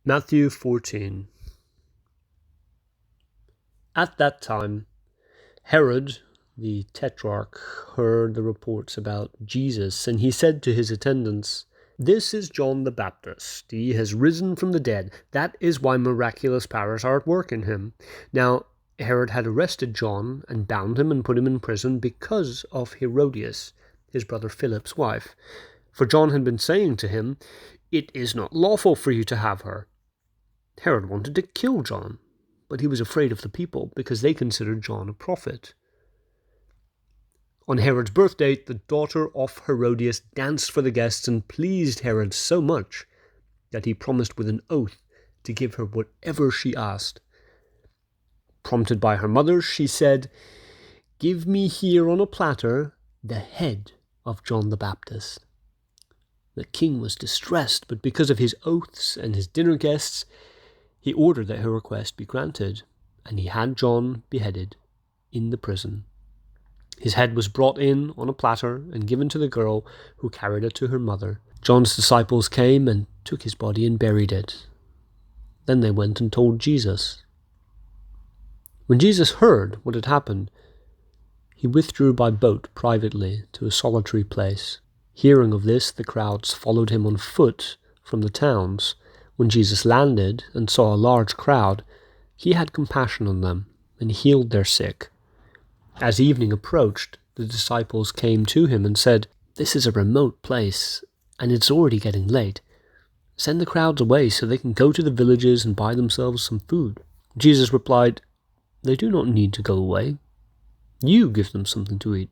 Matthew 14. At that time, Herod the Tetrarch heard the reports about Jesus, and he said to his attendants, "This is John the Baptist. He has risen from the dead. That is why miraculous powers are at work in him." Now Herod had arrested John and bound him and put him in prison because of Herodias, his brother Philip's wife. For John had been saying to him, "It is not lawful for you to have her." Herod wanted to kill John, but he was afraid of the people because they considered John a prophet. On Herod's birthday, the daughter of Herodias danced for the guests and pleased Herod so much that he promised with an oath to give her whatever she asked. Prompted by her mother, she said, "Give me here on a platter the head of John the Baptist." The king was distressed, but because of his oaths and his dinner guests, he ordered that her request be granted, and he had John beheaded in the prison. His head was brought in on a platter and given to the girl, who carried it to her mother. John's disciples came and took his body and buried it. Then they went and told Jesus. When Jesus heard what had happened, he withdrew by boat privately to a solitary place. Hearing of this, the crowds followed him on foot from the towns. When Jesus landed and saw a large crowd, he had compassion on them and healed their sick. As evening approached, the disciples came to him and said, "This is a remote place, and it's already getting late. Send the crowds away so they can go to the villages and buy themselves some food." Jesus replied, "They do not need to go away. You give them something to eat."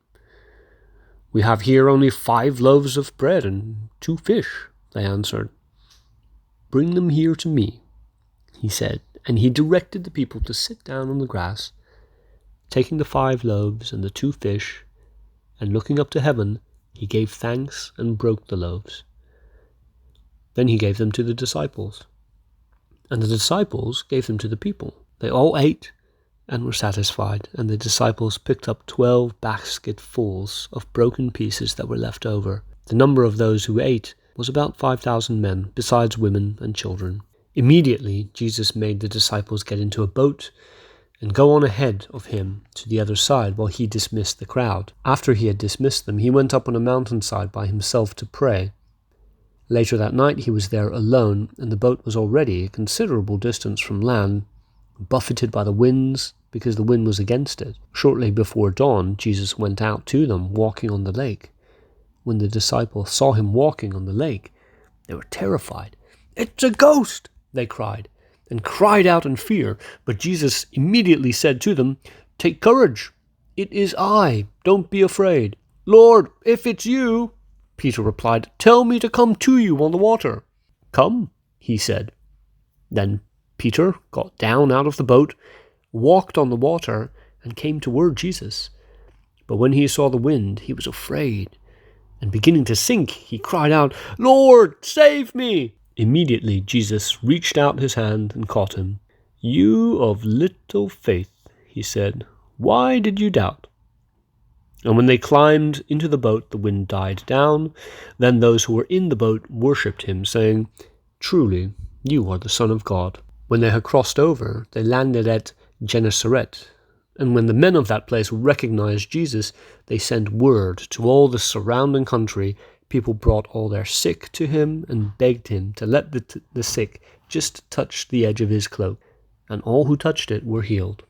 "We have here only 5 loaves of bread and 2 fish," they answered. "Bring them here to me," he said, and he directed the people to sit down on the grass. Taking the 5 loaves and the 2 fish, and looking up to heaven, he gave thanks and broke the loaves. Then he gave them to the disciples, and the disciples gave them to the people. They all ate and were satisfied, and the disciples picked up 12 basketfuls of broken pieces that were left over. The number of those who ate was about 5,000 men, besides women and children. Immediately Jesus made the disciples get into a boat and go on ahead of him to the other side while he dismissed the crowd. After he had dismissed them, he went up on a mountainside by himself to pray. Later that night he was there alone, and the boat was already a considerable distance from land, buffeted by the winds because the wind was against it. Shortly before dawn, Jesus went out to them, walking on the lake. When the disciples saw him walking on the lake, they were terrified. "It's a ghost!" they cried, and cried out in fear. But Jesus immediately said to them, "Take courage, it is I, don't be afraid." "Lord, if it's you," Peter replied, "tell me to come to you on the water." "Come," he said. Then Peter got down out of the boat, walked on the water, and came toward Jesus. But when he saw the wind, he was afraid, and beginning to sink, he cried out, "Lord, save me!" Immediately Jesus reached out his hand and caught him. "You of little faith," he said, "why did you doubt?" And when they climbed into the boat, the wind died down. Then those who were in the boat worshipped him, saying, "Truly, you are the Son of God." When they had crossed over, they landed at Gennesaret. And when the men of that place recognized Jesus, they sent word to all the surrounding country. People brought all their sick to him and begged him to let the sick just touch the edge of his cloak. And all who touched it were healed.